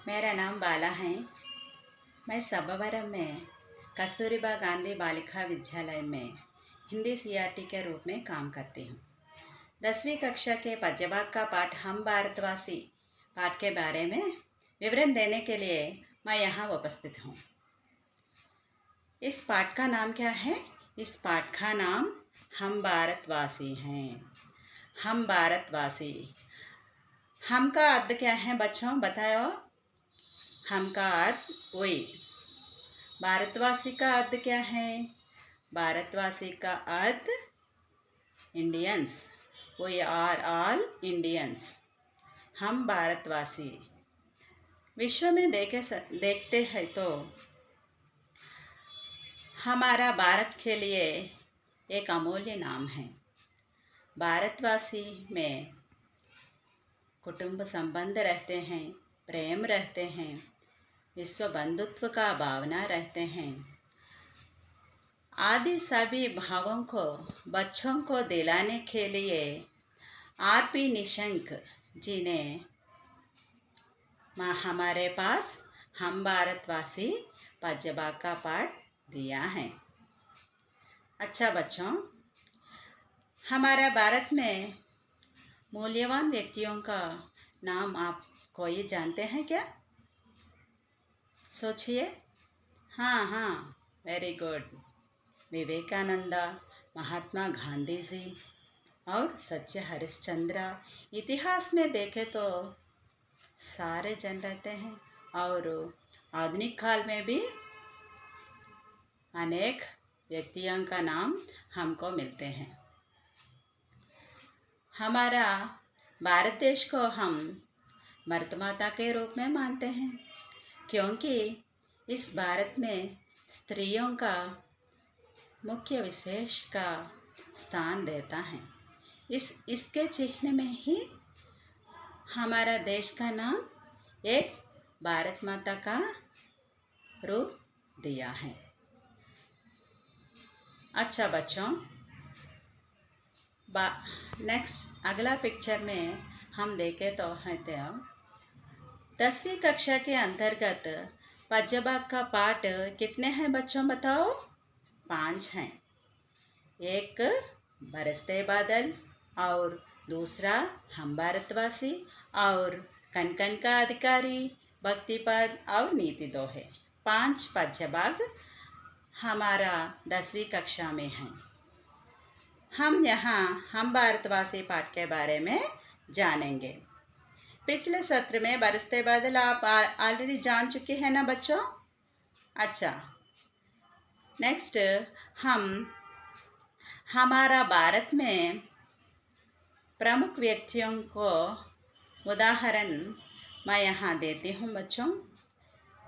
मेरा नाम बाला है। मैं सबवरम में कस्तूरबा गांधी बालिका विद्यालय में हिंदी सीआरटी के रूप में काम करती हूँ। 10वीं कक्षा के पद्यभाग का पाठ हम भारतवासी पाठ के बारे में विवरण देने के लिए मैं यहाँ उपस्थित हूँ। इस पाठ का नाम क्या है? इस पाठ का नाम हम भारतवासी हैं। हम भारतवासी। हम का अर्थ क्या है बच्चों, बताओ। हम का अर्थ वही। भारतवासी का अर्थ क्या है? भारतवासी का अर्थ Indians. We are all Indians. हम भारतवासी। विश्व में देखते हैं तो हमारा भारत के लिए एक अमूल्य नाम है। भारतवासी में कुटुंब संबंध रहते हैं, प्रेम रहते हैं, विश्व बंधुत्व का भावना रहते हैं। आदि सभी भावों को बच्चों को दिलाने के लिए आर.पी. निशंक जी ने हमारे पास हम भारतवासी पद्यभाग का पाठ दिया है। अच्छा बच्चों, हमारा भारत में मूल्यवान व्यक्तियों का नाम आप कोई जानते हैं क्या? सोचिए। हाँ, वेरी गुड। विवेकानंदा, महात्मा गांधी जी और सच्चे हरिश्चंद्र। इतिहास में देखें तो सारे जन रहते हैं और आधुनिक काल में भी अनेक व्यक्तियों का नाम हमको मिलते हैं। हमारा भारत देश को हम भारत माता के रूप में मानते हैं, क्योंकि इस भारत में स्त्रियों का मुख्य विशेष का स्थान देता है। इसके चिन्ह में ही हमारा देश का नाम एक भारत माता का रूप दिया है। अच्छा बच्चों, नेक्स्ट अगला पिक्चर में हम देखें तो है 10वीं कक्षा के अंतर्गत पद्यभाग का पाठ कितने हैं बच्चों, बताओ? 5 हैं। एक बरसते बादल और दूसरा हम भारतवासी और कण कण का अधिकारी, भक्तिपद और नीति दोहे। 5 पद्यभाग हमारा 10वीं कक्षा में हैं। हम यहाँ हम भारतवासी पाठ के बारे में जानेंगे। पिछले सत्र में बरसते बादल आप ऑलरेडी जान चुके हैं ना बच्चों? अच्छा, नेक्स्ट हम हमारा भारत में प्रमुख व्यक्तियों को उदाहरण मैं यहाँ देती हूँ बच्चों।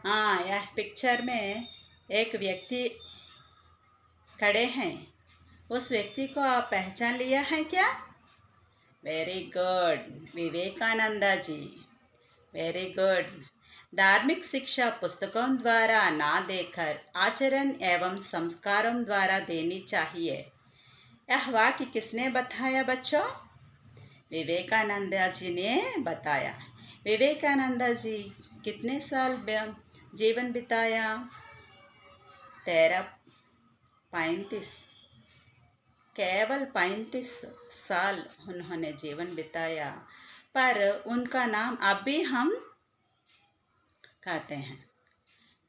हाँ, यह पिक्चर में एक व्यक्ति खड़े हैं। उस व्यक्ति को आप पहचान लिया है क्या? Very good, Vivekananda ji. Very good. धार्मिक शिक्षा पुस्तकों द्वारा ना देकर आचरण एवं संस्कारों द्वारा देनी चाहिए। यह वाक्य किसने बताया बच्चों? विवेकानंदा जी ने बताया। विवेकानंदा जी कितने साल जीवन बिताया? 35 केवल 35 साल उन्होंने जीवन बिताया, पर उनका नाम अब भी हम कहते हैं,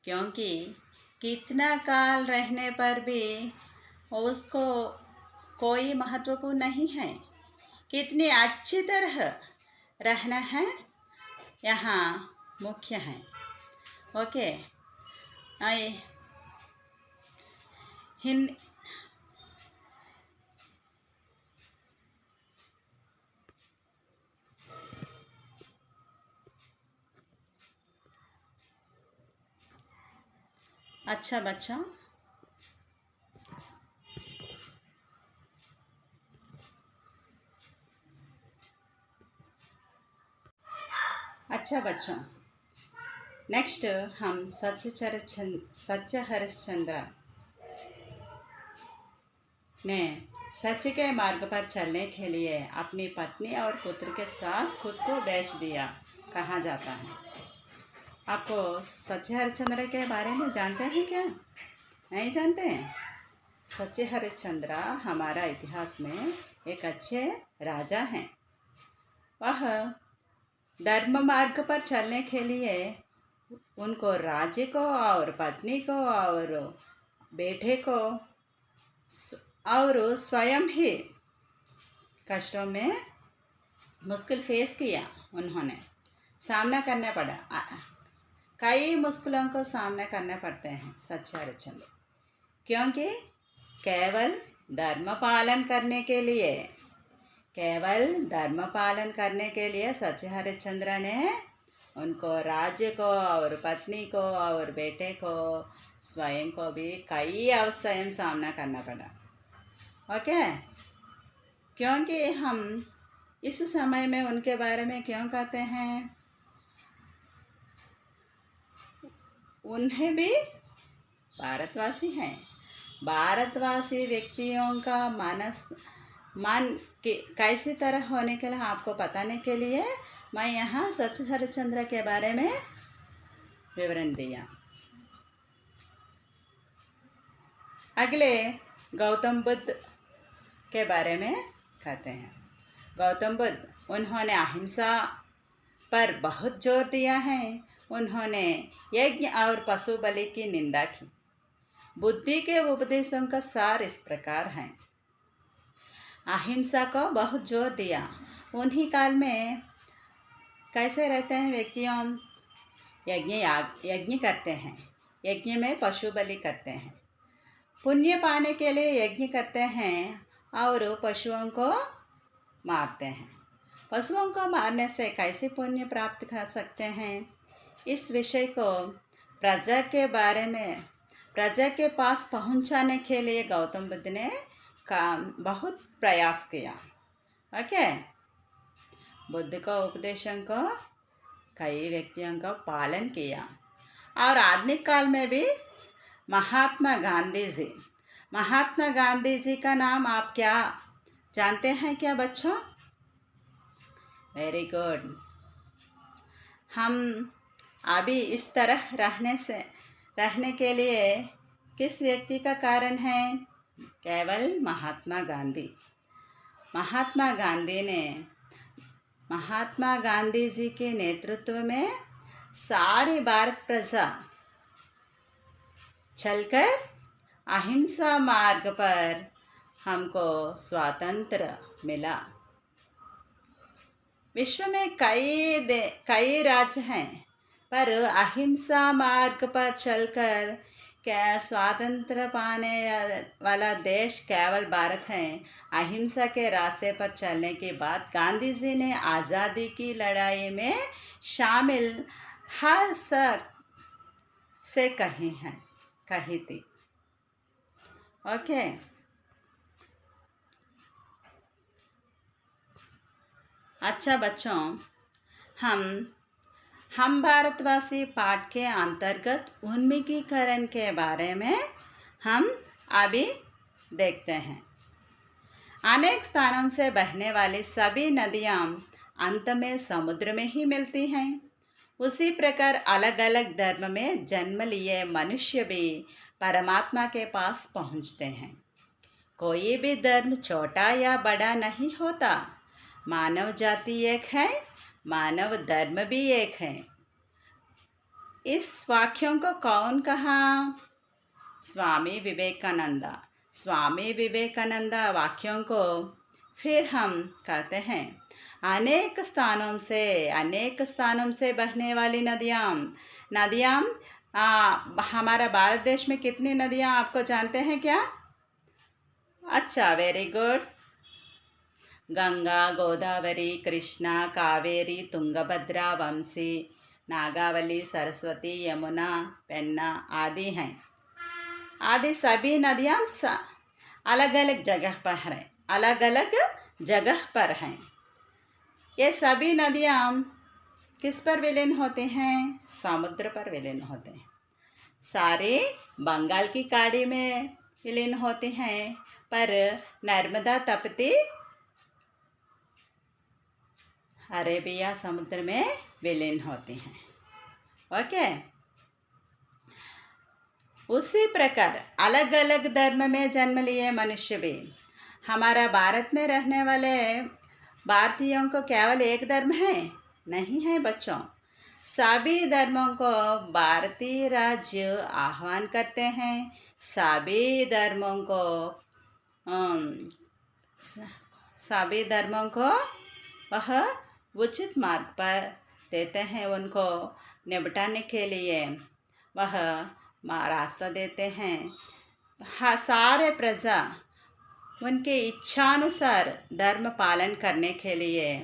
क्योंकि कितना काल रहने पर भी उसको कोई महत्वपूर्ण नहीं है। कितनी अच्छी तरह रहना है यहाँ मुख्य है। ओके, हिंद अच्छा बच्चों, नेक्स्ट हम सच्चे हरिश्चंद्र ने सच के मार्ग पर चलने के लिए अपनी पत्नी और पुत्र के साथ खुद को बेच दिया कहा जाता है। आपको सच्चे हरिश्चंद्र के बारे में जानते हैं क्या? नहीं जानते हैं? सच्चे हरिश्चंद्र हमारा इतिहास में एक अच्छे राजा हैं। वह धर्म मार्ग पर चलने के लिए उनको राज्य को और पत्नी को और बेटे को और स्वयं ही कष्टों में मुश्किल फेस किया। उन्होंने सामना करना पड़ा। कई मुश्किलों को सामना करना पड़ते हैं सच्चे हरिश्चंद्र, क्योंकि केवल धर्म पालन करने के लिए सच्चे हरिश्चंद्र ने उनको राज्य को और पत्नी को और बेटे को स्वयं को भी कई अवस्थाएं सामना करना पड़ा। ओके, क्योंकि हम इस समय में उनके बारे में क्यों कहते हैं? उन्हें भी भारतवासी हैं। भारतवासी व्यक्तियों का मन कैसी तरह होने के लिए आपको बताने के लिए मैं यहाँ सच्चे हरिश्चंद्र के बारे में विवरण दिया। अगले गौतम बुद्ध के बारे में कहते हैं। गौतम बुद्ध, उन्होंने अहिंसा पर बहुत जोर दिया है। उन्होंने यज्ञ और पशु बलि की निंदा की। बुद्धि के उपदेशों का सार इस प्रकार है। अहिंसा को बहुत जोर दिया। उन्हीं काल में कैसे रहते हैं व्यक्तियों? यज्ञ करते हैं। यज्ञ में पशु बलि करते हैं। पुण्य पाने के लिए यज्ञ करते हैं और पशुओं को मारते हैं। पशुओं को मारने से कैसे पुण्य प्राप्त कर सकते हैं? इस विषय को प्रजा के पास पहुंचाने के लिए गौतम बुद्ध ने बहुत प्रयास किया। ओके, बुद्ध को उपदेशों को कई व्यक्तियों का पालन किया। और आधुनिक काल में भी महात्मा गांधी जी का नाम आप क्या जानते हैं क्या बच्चों? Very good. हम अभी इस तरह रहने के लिए किस व्यक्ति का कारण है? केवल महात्मा गांधी जी के नेतृत्व में सारी भारत प्रजा चलकर अहिंसा मार्ग पर हमको स्वातंत्र मिला। विश्व में कई राज्य हैं, पर अहिंसा मार्ग पर चलकर क्या स्वातंत्र पाने वाला देश केवल भारत है। अहिंसा के रास्ते पर चलने के बाद गांधी जी ने आज़ादी की लड़ाई में शामिल हर से कही थी। ओके, अच्छा बच्चों, हम भारतवासी पाठ के अंतर्गत उन्मुखीकरण के बारे में हम अभी देखते हैं। अनेक स्थानों से बहने वाली सभी नदियाँ अंत में समुद्र में ही मिलती हैं। उसी प्रकार अलग अलग धर्म में जन्म लिए मनुष्य भी परमात्मा के पास पहुँचते हैं। कोई भी धर्म छोटा या बड़ा नहीं होता। मानव जाति एक है, मानव धर्म भी एक है। इस वाक्यों को कौन कहा? स्वामी विवेकानंद वाक्यों को फिर हम कहते हैं। अनेक स्थानों से बहने वाली नदियाँ हमारा भारत देश में कितनी नदियाँ आपको जानते हैं क्या? अच्छा, वेरी गुड। गंगा, गोदावरी, कृष्णा, कावेरी, तुंगभद्रा, वंशी, नागावली, सरस्वती, यमुना, पेन्ना आदि हैं। आदि सभी नदियाँ अलग अलग जगह पर हैं। ये सभी नदियाँ किस पर विलीन होते हैं? समुद्र पर विलीन होते हैं। सारे बंगाल की खाड़ी में विलीन होते हैं, पर नर्मदा तपती अरेबिया समुद्र में विलीन होते हैं। ओके। उसी प्रकार अलग अलग धर्म में जन्म लिए मनुष्य भी, हमारा भारत में रहने वाले भारतीयों को केवल एक धर्म है नहीं है बच्चों। सभी धर्मों को भारतीय राज्य आह्वान करते हैं। सभी धर्मों को अम, सभी धर्मों को वह उचित मार्ग पर देते हैं। उनको निपटाने के लिए वह रास्ता देते हैं। हाँ, सारे प्रजा उनके इच्छानुसार धर्म पालन करने के लिए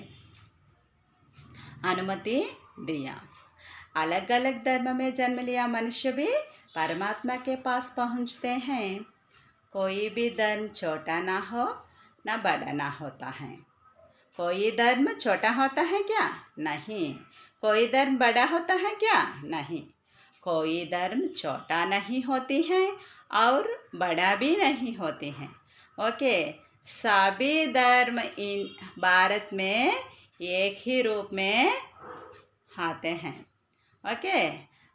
अनुमति दिया। अलग अलग धर्म में जन्म लिया मनुष्य भी परमात्मा के पास पहुंचते हैं। कोई भी धर्म छोटा ना हो ना बड़ा ना होता है। कोई धर्म छोटा होता है क्या? नहीं। कोई धर्म बड़ा होता है क्या? नहीं। कोई धर्म छोटा नहीं होती है और बड़ा भी नहीं होती है। ओके, सभी धर्म इन भारत में एक ही रूप में आते हैं। ओके,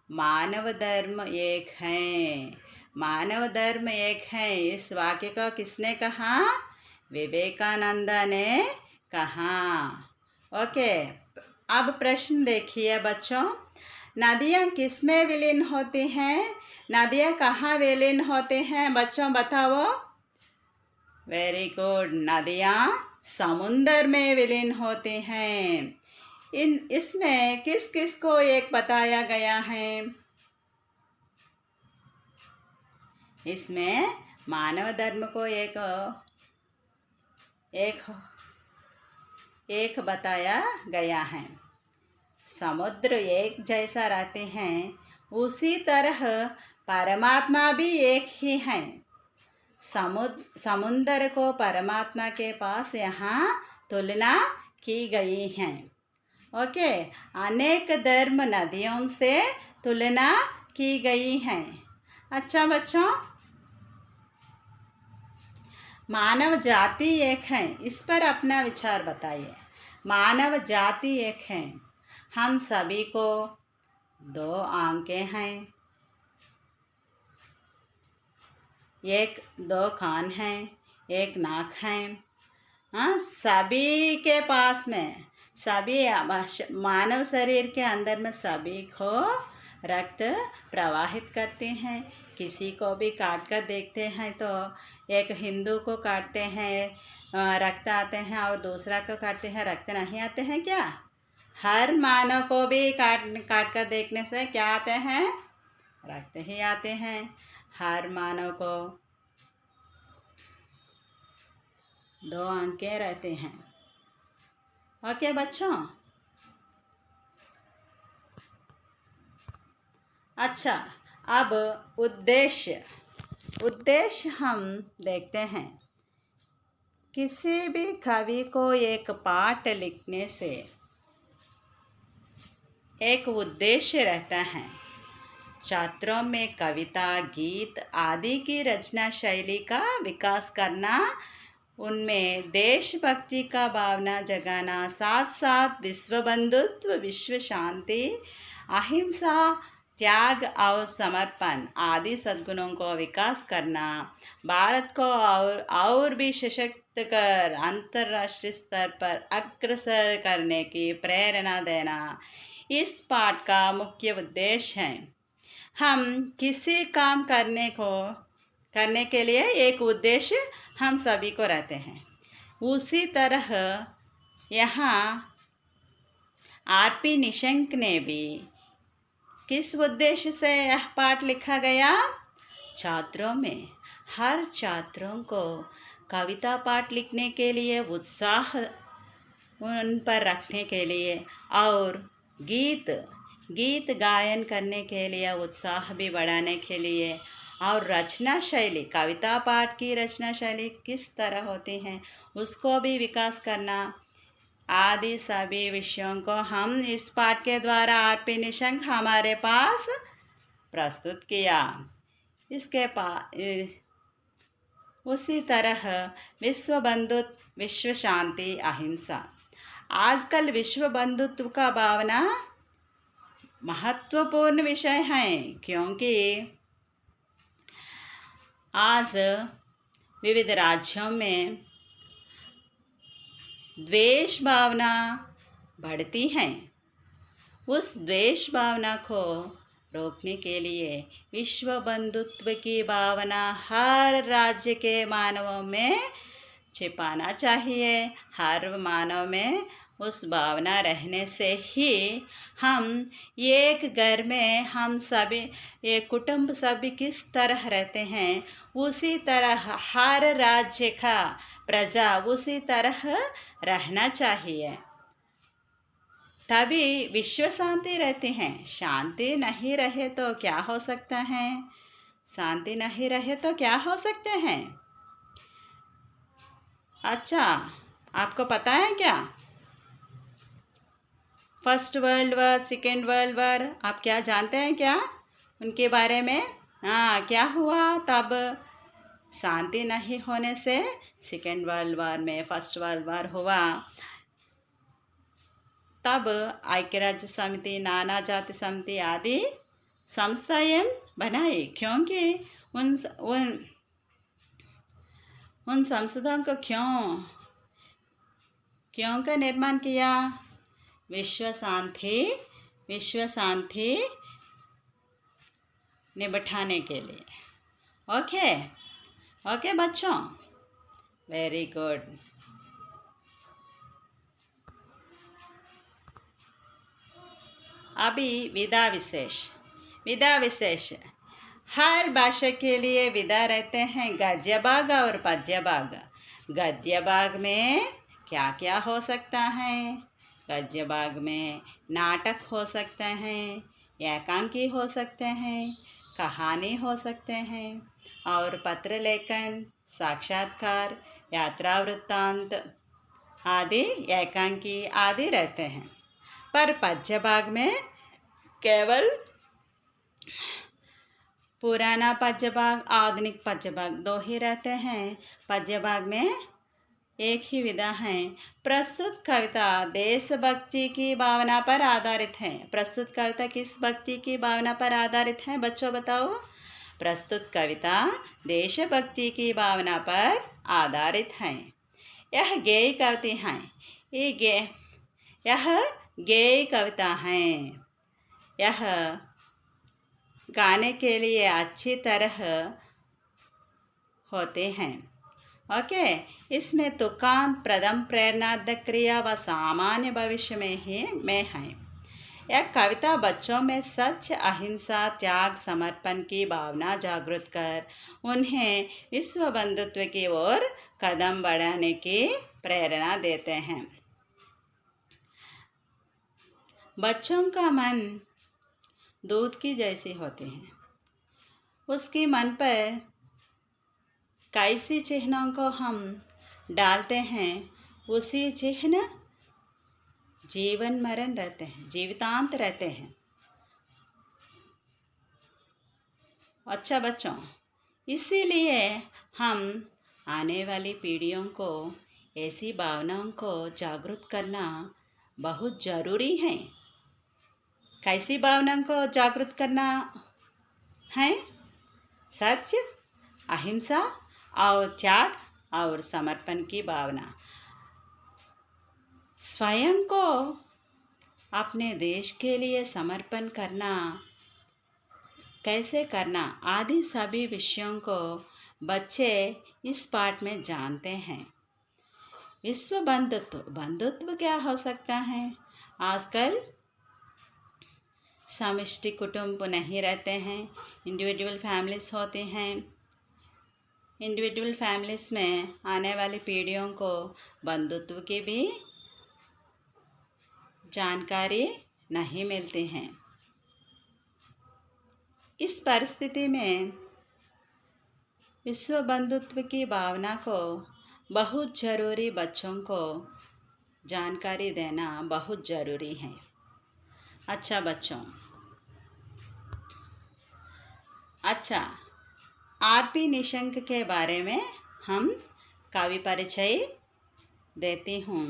मानव धर्म एक है। मानव धर्म एक है। इस वाक्य को किसने कहा? विवेकानंद ने कहा। ओके, अब प्रश्न देखिए बच्चों, नदियाँ किस में विलीन होती हैं? नदियाँ कहाँ विलीन होते हैं बच्चों बताओ। वेरी गुड, नदियाँ समुंदर में विलीन होती हैं। इसमें किस किस को एक बताया गया है? इसमें मानव धर्म को एक बताया गया है। समुद्र एक जैसा रहते हैं, उसी तरह परमात्मा भी एक ही है। समुद्र को परमात्मा के पास यहाँ तुलना की गई है। ओके, अनेक धर्म नदियों से तुलना की गई है। अच्छा बच्चों, मानव जाति एक है, इस पर अपना विचार बताइए। मानव जाति एक है। हम सभी को दो आंखें हैं, दो कान हैं, एक नाक है। हाँ, सभी के पास में सभी मानव शरीर के अंदर में सभी को रक्त प्रवाहित करते हैं। किसी को भी काट कर देखते हैं तो एक हिंदू को काटते हैं रक्त आते हैं और दूसरा को काटते हैं रक्त नहीं आते हैं क्या? हर मानव को भी काट कर देखने से क्या आते हैं? रक्त ही आते हैं। हर मानव को दो आंखें रहते हैं। ओके बच्चों, अच्छा, अब उद्देश्य हम देखते हैं। किसी भी कवि को एक पाठ लिखने से एक उद्देश्य रहता है। छात्रों में कविता, गीत आदि की रचना शैली का विकास करना, उनमें देशभक्ति का भावना जगाना, साथ साथ विश्व बंधुत्व, विश्व शांति, अहिंसा, त्याग और समर्पण आदि सद्गुणों को विकास करना, भारत को और भी सशक्त कर अंतर्राष्ट्रीय स्तर पर अग्रसर करने की प्रेरणा देना इस पाठ का मुख्य उद्देश्य है। हम किसी काम करने के लिए एक उद्देश्य हम सभी को रहते हैं। उसी तरह यहाँ आर.पी. निशंक ने भी किस उद्देश्य से यह पाठ लिखा गया? छात्रों में हर छात्रों को कविता पाठ लिखने के लिए उत्साह उन पर रखने के लिए और गीत गायन करने के लिए उत्साह भी बढ़ाने के लिए, और रचना शैली, कविता पाठ की रचना शैली किस तरह होती है उसको भी विकास करना आदि सभी विषयों को हम इस पाठ के द्वारा आर.पी. निशंक हमारे पास प्रस्तुत किया। इसके उसी तरह विश्व बंधुत्व, विश्व शांति, अहिंसा। आजकल विश्व बंधुत्व का भावना महत्वपूर्ण विषय है, क्योंकि आज विविध राज्यों में द्वेष भावना बढ़ती है। उस द्वेष भावना को रोकने के लिए विश्व बंधुत्व की भावना हर राज्य के मानवों में छिपाना चाहिए। हर मानव में उस भावना रहने से ही हम एक घर में हम सभी एक कुटुंब सभी किस तरह रहते हैं, उसी तरह हर राज्य का प्रजा उसी तरह रहना चाहिए, तभी विश्व शांति रहती है। शांति नहीं रहे तो क्या हो सकता है? शांति नहीं रहे तो क्या हो सकते हैं? अच्छा, आपको पता है क्या first world war, second world war, आप क्या जानते हैं क्या उनके बारे में? हाँ, क्या हुआ तब? शांति नहीं होने से सेकेंड वर्ल्ड वॉर में फर्स्ट वर्ल्ड वॉर हुआ। तब ऐक्य राज्य समिति, नाना जाति समिति आदि संस्थाएं बनाई, क्योंकि उन संस्थाओं को क्यों का निर्माण किया? विश्व शांति निबटाने के लिए। ओके बच्चों, वेरी गुड। अभी विधा विशेष हर भाषा के लिए विधा रहते हैं, गद्य भाग और पद्य भाग। गद्य भाग में क्या क्या हो सकता है? गद्य भाग में नाटक हो सकते हैं, एकांकी हो सकते हैं, कहानी हो सकते हैं, और पत्र लेखन, साक्षात्कार, यात्रा वृत्तांत आदि एकांकी आदि रहते हैं। पर पद्य भाग में केवल पुराना पद्य भाग, आधुनिक पद्य भाग दो ही रहते हैं। पद्य भाग में एक ही विधा है। प्रस्तुत कविता देशभक्ति की भावना पर आधारित है। प्रस्तुत कविता किस भक्ति की भावना पर आधारित है बच्चों, बताओ? प्रस्तुत कविता देशभक्ति की भावना पर आधारित है। यह गेय कविता है। यह गेय कविता है। यह गाने के लिए अच्छी तरह होते हैं। ओके, इसमें तुकांत, प्रथम प्रेरणादायक क्रिया व सामान्य भविष्य में है। यह कविता बच्चों में सच, अहिंसा, त्याग, समर्पण की भावना जागृत कर उन्हें विश्व बंधुत्व की ओर कदम बढ़ाने की प्रेरणा देते हैं। बच्चों का मन दूध की जैसी होती है। उसकी मन पर कैसी चिन्हों को हम डालते हैं, उसी चिन्ह जीवन मरण रहते हैं, जीवितांत रहते हैं। अच्छा बच्चों, इसीलिए हम आने वाली पीढ़ियों को ऐसी भावनाओं को जागृत करना बहुत ज़रूरी है। कैसी भावनाओं को जागृत करना है? सत्य, अहिंसा और त्याग और समर्पण की भावना। स्वयं को अपने देश के लिए समर्पण करना, कैसे करना आदि सभी विषयों को बच्चे इस पाठ में जानते हैं। विश्व बंधुत्व क्या हो सकता है? आजकल समष्टि कुटुंब नहीं रहते हैं, इंडिविजुअल फैमिलीज होते हैं। इंडिविजुअल फैमिलीज में आने वाली पीढ़ियों को बंधुत्व की भी जानकारी नहीं मिलती हैं। इस परिस्थिति में विश्व बंधुत्व की भावना को बहुत ज़रूरी, बच्चों को जानकारी देना बहुत ज़रूरी है। अच्छा बच्चों, आरपी निशंक के बारे में हम कवि परिचय देती हूँ।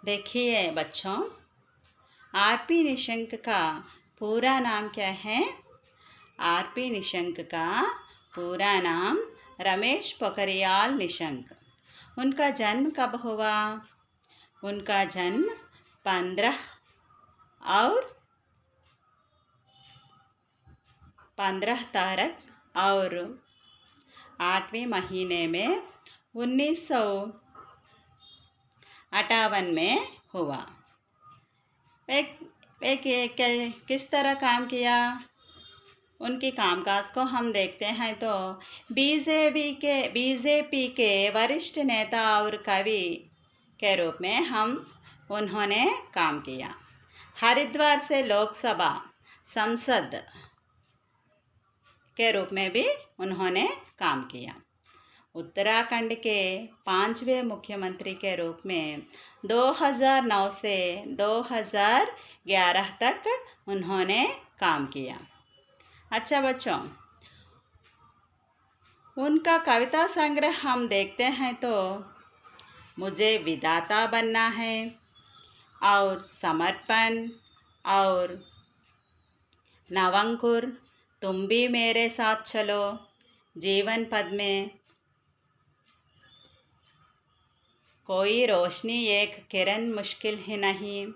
देखिए बच्चों, आरपी निशंक का पूरा नाम क्या है? आरपी निशंक का पूरा नाम रमेश पोखरियाल निशंक। उनका जन्म कब हुआ? उनका जन्म 15 और 15 तारीख और 8वें महीने में 1958 में हुआ। किस तरह काम किया? उनके कामकाज को हम देखते हैं तो बीजेपी के वरिष्ठ नेता और कवि के रूप में उन्होंने काम किया। हरिद्वार से लोकसभा संसद के रूप में भी उन्होंने काम किया। उत्तराखंड के 5वें मुख्यमंत्री के रूप में 2009 से 2011 तक उन्होंने काम किया। अच्छा बच्चों, उनका कविता संग्रह हम देखते हैं तो मुझे विधाता बनना है और समर्पण और नवंकुर, तुम भी मेरे साथ चलो, जीवन पद में कोई रोशनी एक किरण मुश्किल ही नहीं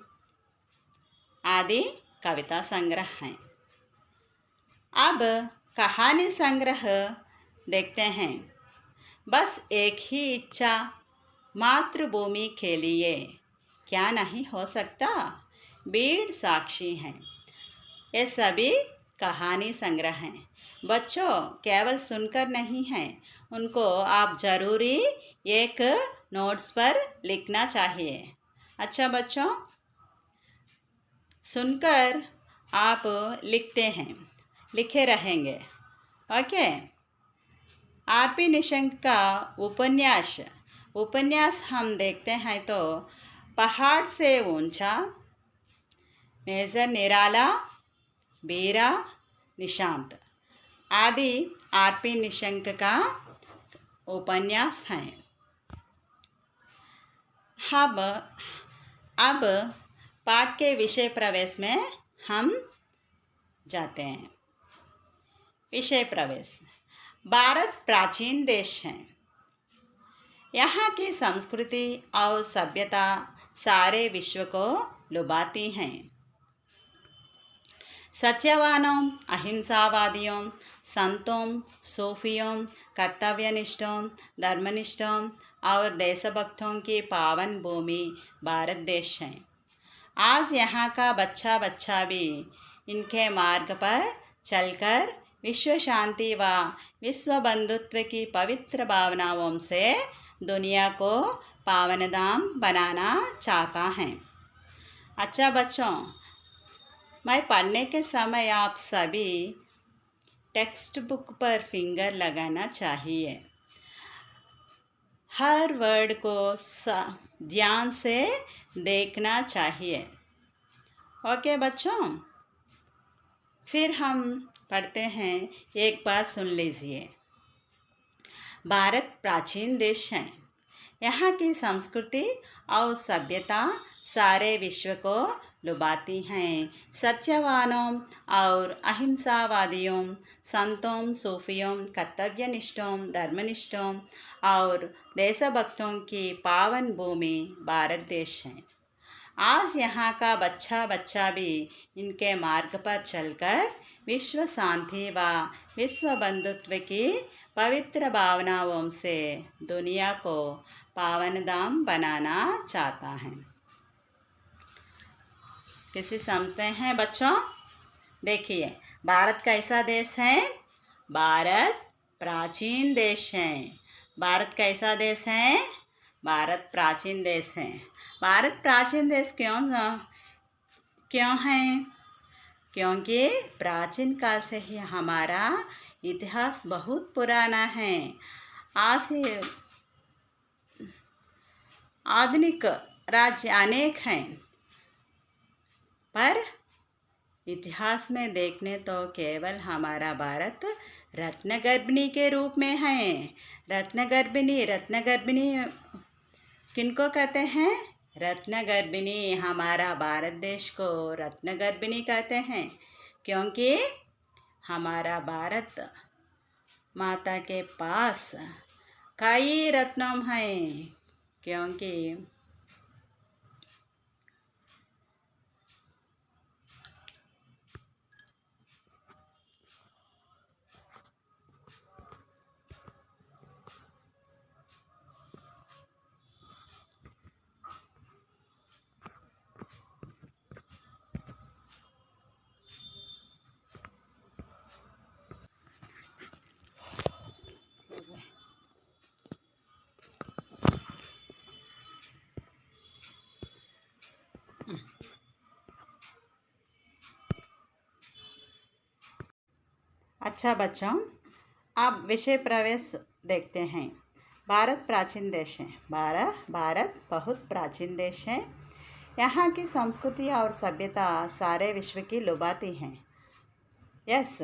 आदि कविता संग्रह हैं। अब कहानी संग्रह देखते हैं। बस एक ही इच्छा मातृभूमि के लिए, क्या नहीं हो सकता? बीड़ साक्षी हैं। ये सभी कहानी संग्रह हैं। बच्चों, केवल सुनकर नहीं हैं, उनको आप ज़रूरी एक नोट्स पर लिखना चाहिए। अच्छा बच्चों, सुनकर आप लिखे रहेंगे। ओके। आरपी निशंक का उपन्यास हम देखते हैं तो पहाड़ से ऊंचा, मेजर निराला, बीरा, निशांत आदि आरपी निशंक का उपन्यास हैं। अब पाठ के विषय प्रवेश में हम जाते हैं। विषय प्रवेश। भारत प्राचीन देश है। यहाँ की संस्कृति और सभ्यता सारे विश्व को लुभाती हैं। सत्यवानों, अहिंसावादियों, संतों, सूफियों, कर्तव्यनिष्ठों, धर्मनिष्ठों और देशभक्तों की पावन भूमि भारत देश है। आज यहाँ का बच्चा भी इनके मार्ग पर चलकर विश्व शांति व विश्व बंधुत्व की पवित्र भावनाओं से दुनिया को पावनधाम बनाना चाहता है। अच्छा बच्चों, मैं पढ़ने के समय आप सभी टेक्स्ट बुक पर फिंगर लगाना चाहिए। हर वर्ड को ध्यान से देखना चाहिए। ओके बच्चों, फिर हम पढ़ते हैं। एक बार सुन लीजिए। भारत प्राचीन देश है। यहाँ की संस्कृति और सभ्यता सारे विश्व को लुभाती हैं। सत्यवानों और अहिंसावादियों, संतों, सूफियों, कर्तव्यनिष्ठों, धर्मनिष्ठों और देशभक्तों की पावन भूमि भारत देश है। आज यहाँ का बच्चा भी इनके मार्ग पर चलकर विश्व शांति व विश्व बंधुत्व की पवित्र भावनाओं से दुनिया को पावनधाम बनाना चाहता है। किसी समझते हैं बच्चों? देखिए, भारत कैसा देश है? भारत प्राचीन देश है। भारत कैसा देश है? भारत प्राचीन देश है। भारत प्राचीन देश क्यों है? क्योंकि प्राचीन काल से ही हमारा इतिहास बहुत पुराना है। आज आधुनिक राज्य अनेक हैं, पर इतिहास में देखने तो केवल हमारा भारत रत्नगर्भिणी के रूप में है। रत्नगर्भिणी किनको कहते हैं? रत्नगर्भिणी, हमारा भारत देश को रत्नगर्भिणी कहते हैं। क्योंकि हमारा भारत माता के पास कई रत्नम हैं, क्योंकि अच्छा बच्चों, अब विषय प्रवेश देखते हैं। भारत प्राचीन देश है। भारत बहुत प्राचीन देश है। यहाँ की संस्कृति और सभ्यता सारे विश्व की लुभाती हैं। यस,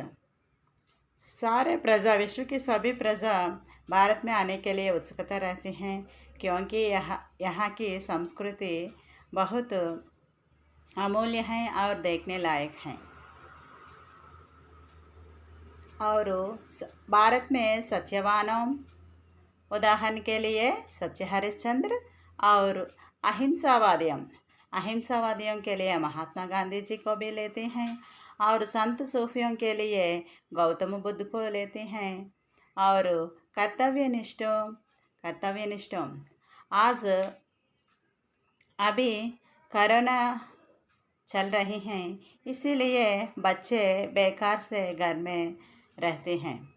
सारे प्रजा, विश्व की सभी प्रजा भारत में आने के लिए उत्सुकता रहती हैं, क्योंकि यहाँ की संस्कृति बहुत अमूल्य है और देखने लायक हैं। और भारत में सत्यवानों, उदाहरण के लिए सत्य हरिश्चंद्र, और अहिंसावादियों के लिए महात्मा गांधी जी को भी लेते हैं, और संत सूफियों के लिए गौतम बुद्ध को लेते हैं, और कर्तव्यनिष्ठों आज अभी कोरोना चल रही हैं, इसीलिए बच्चे बेकार से घर में रहते हैं।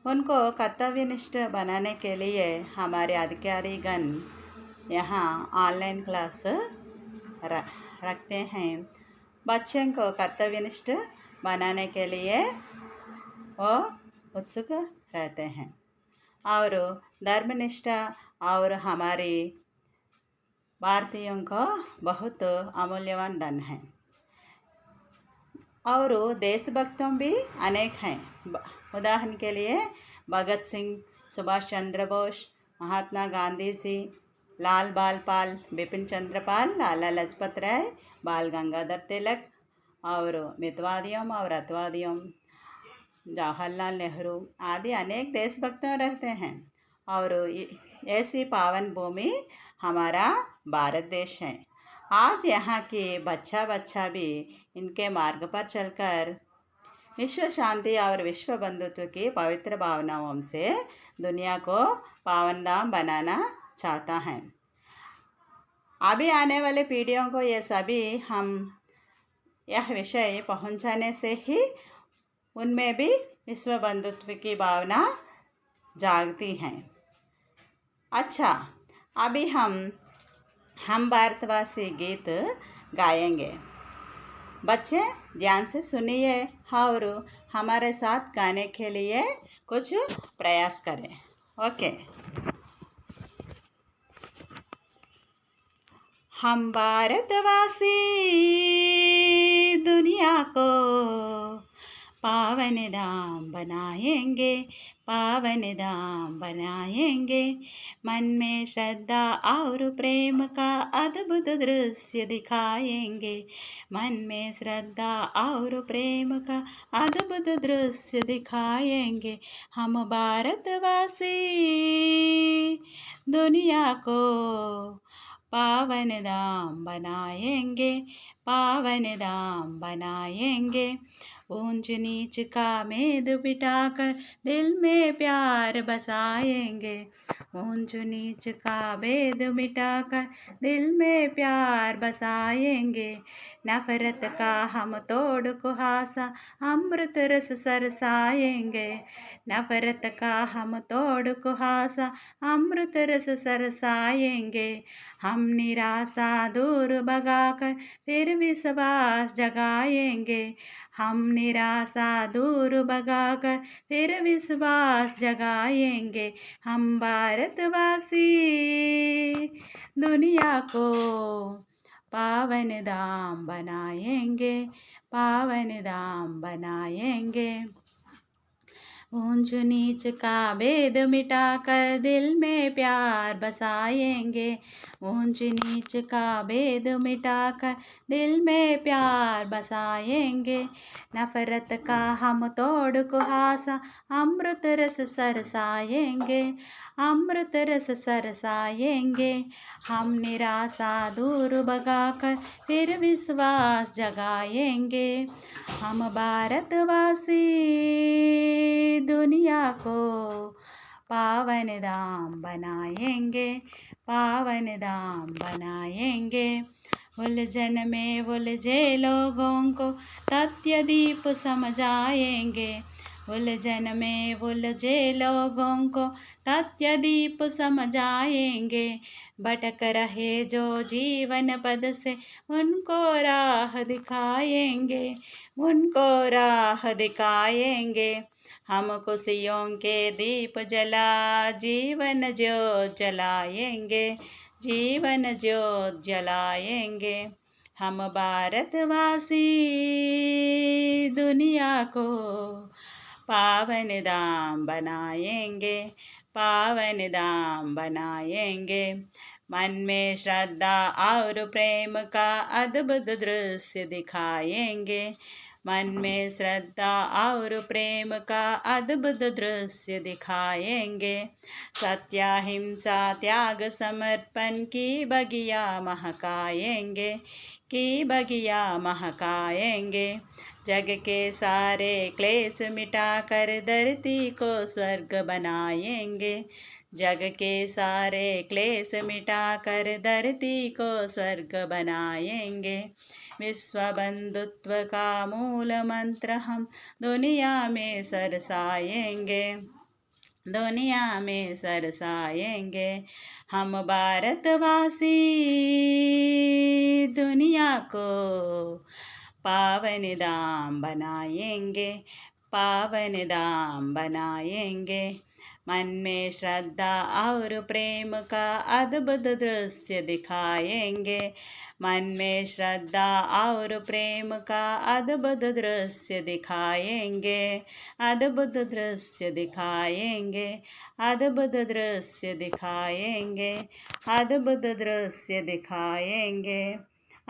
उनको कर्तव्यनिष्ठ बनाने के लिए हमारे अधिकारीगण यहाँ ऑनलाइन क्लास रखते हैं। बच्चों को कर्तव्यनिष्ठ बनाने के लिए वो उत्सुक रहते हैं। और धर्मनिष्ठा और हमारी भारतीयों का बहुत अमूल्यवान धन है। और देशभक्तों भी अनेक हैं। उदाहरण के लिए भगत सिंह, सुभाष चंद्र बोस, महात्मा गांधी जी, लाल बाल पाल, बिपिन चंद्र पाल, लाला लाजपत राय, बाल गंगाधर तिलक, और मितवादियों और अतवादियों जवाहरलाल नेहरू आदि अनेक देशभक्तों रहते हैं। और ऐसी पावन भूमि हमारा भारत देश है। आज यहाँ के बच्चा भी इनके मार्ग पर चलकर विश्व शांति और विश्व बंधुत्व की पवित्र भावनाओं से दुनिया को पावनधाम बनाना चाहता है। अभी आने वाले पीढ़ियों को ये सभी हम यह विषय पहुंचाने से ही उनमें भी विश्व बंधुत्व की भावना जागती हैं। अच्छा, अभी हम भारतवासी गीत गाएंगे। बच्चे ध्यान से सुनिए और हमारे साथ गाने के लिए कुछ प्रयास करें। ओके। हम भारतवासी दुनिया को पावन धाम बनाएंगे, पावन धाम बनाएंगे। मन में श्रद्धा और प्रेम का अद्भुत दृश्य दिखाएंगे। मन में श्रद्धा और प्रेम का अद्भुत दृश्य दिखाएंगे। हम भारतवासी दुनिया को पावन धाम बनाएंगे, पावन धाम बनाएंगे। ऊंच नीच का भेद मिटाकर दिल में प्यार बसाएंगे। ऊंच नीच का भेद मिटाकर दिल में प्यार बसाएंगे। नफरत का हम तोड़ कुहासा अमृत रस सरसाएंगे। नफरत का हम तोड़ कुहासा अमृत रस सरसाएंगे। हम निराशा दूर भगाकर फिर विश्वास जगाएंगे। हम निराशा दूर भगाकर फिर विश्वास जगाएंगे। हम भारतवासी दुनिया को पावन धाम बनाएंगे, पावन धाम बनाएंगे। ऊंच नीच का भेद मिटाकर दिल में प्यार बसाएंगे। ऊंच नीच का भेद मिटाकर दिल में प्यार बसाएंगे। नफरत का हम तोड़ कुहासा अमृत रस सरसाएंगे। अमृत रस सरसाएंगे। हम निराशा दूर भगाकर फिर विश्वास जगाएंगे। हम भारतवासी दुनिया को पावन धाम बनाएंगे। पावन धाम बनाएंगे। उलझन में उलझे लोगों को तथ्य दीप समझाएंगे। उलझन में उलझे लोगों को तथ्य दीप समझाएंगे। भटक रहे जो जीवन पद से उनको राह दिखाएंगे। उनको राह दिखाएंगे। हम खुशियों के दीप जला जीवन ज्योत जलाएंगे। जीवन ज्योत जलाएंगे। हम भारतवासी दुनिया को पावन धाम बनाएंगे। पावन धाम बनाएंगे। मन में श्रद्धा और प्रेम का अद्भुत दृश्य दिखाएंगे। मन में श्रद्धा और प्रेम का अद्भुत दृश्य दिखाएंगे। सत्य अहिंसा त्याग समर्पण की बगिया महकाएंगे। की बगिया महकाएंगे। जग के सारे क्लेश मिटाकर धरती को स्वर्ग बनाएंगे। जग के सारे क्लेश मिटाकर धरती को स्वर्ग बनाएंगे। विश्व बंधुत्व का मूल मंत्र हम दुनिया में सरसाएंगे। दुनिया में सरसाएंगे। हम भारतवासी दुनिया को पावन धाम बनाएंगे। पावन धाम बनाएंगे। मन में श्रद्धा और प्रेम का अद्भुत दृश्य दिखाएंगे। मन में श्रद्धा और प्रेम का अद्भुत दृश्य दिखाएंगे। अद्भुत दृश्य दिखाएंगे। अद्भुत दृश्य दिखाएंगे। अद्भुत दृश्य दिखाएंगे।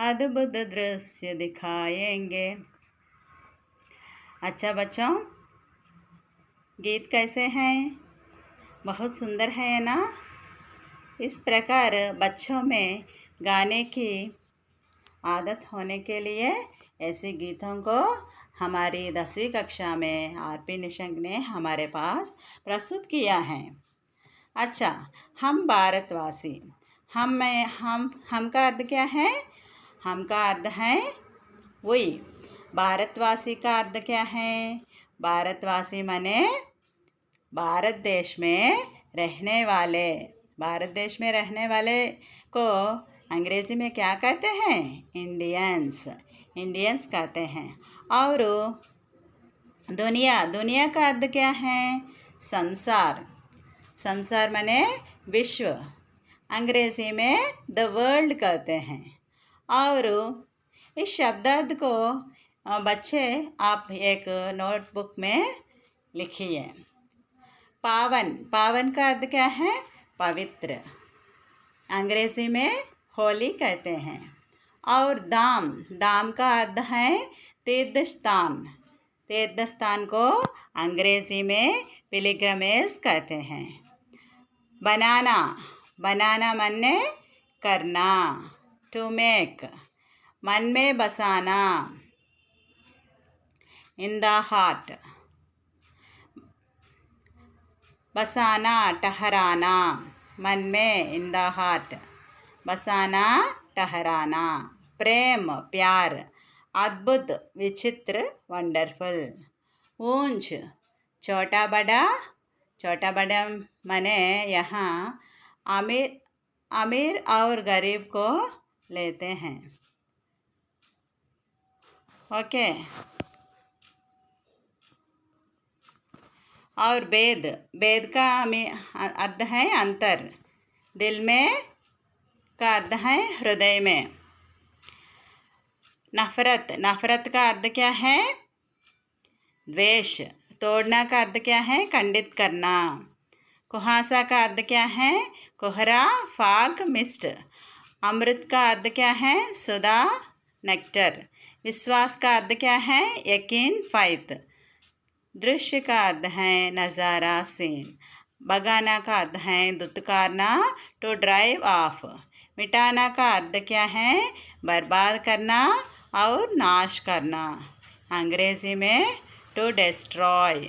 अद्भुत दृश्य दिखाएंगे। अच्छा बच्चों, गीत कैसे हैं? बहुत सुंदर है ना? इस प्रकार बच्चों में गाने की आदत होने के लिए ऐसे गीतों को हमारी 10वीं कक्षा में आर.पी. निशंक ने हमारे पास प्रस्तुत किया है। अच्छा, हम भारतवासी, हम का अर्थ क्या है? हम का अर्थ है वही। भारतवासी का अर्थ क्या है? भारतवासी माने भारत देश में रहने वाले। भारत देश में रहने वाले को अंग्रेज़ी में क्या कहते हैं? इंडियंस। इंडियंस कहते हैं। और दुनिया का अर्थ क्या है? संसार। संसार माने विश्व। अंग्रेज़ी में द वर्ल्ड कहते हैं। और इस शब्दार्थ को बच्चे आप एक नोटबुक में लिखिए। पावन का अर्थ क्या है? पवित्र। अंग्रेज़ी में होली कहते हैं। और दाम का अर्थ है तीर्थस्थान। तीर्थस्थान को अंग्रेज़ी में पिलग्रमेज कहते हैं। बनाना माने करना, टू मेक। मन में बसाना, इन द हार्ट। बसाना, ठहराना, मन में, इन द हार्ट। बसाना, ठहराना। प्रेम, प्यार। अद्भुत, विचित्र, वंडरफुल। ऊंच, छोटा बड़ा माने यहाँ अमीर और गरीब को लेते हैं। ओके। और भेद का अर्थ है अंतर। दिल में का अर्थ है हृदय में। नफरत का अर्थ क्या है? द्वेष। तोड़ना का अर्थ क्या है? खंडित करना। कुहासा का अर्थ क्या है? कोहरा, फाग, मिस्ट। अमृत का अर्थ क्या है? सुधा, नेक्टर। विश्वास का अर्थ क्या है? यकीन, फाइथ। दृश्य का अर्थ है नज़ारा, सीन। भगाना का अर्थ है दुत्कारना, टू ड्राइव ऑफ। मिटाना का अर्थ क्या है? बर्बाद करना और नाश करना। अंग्रेजी में टू डिस्ट्रॉय।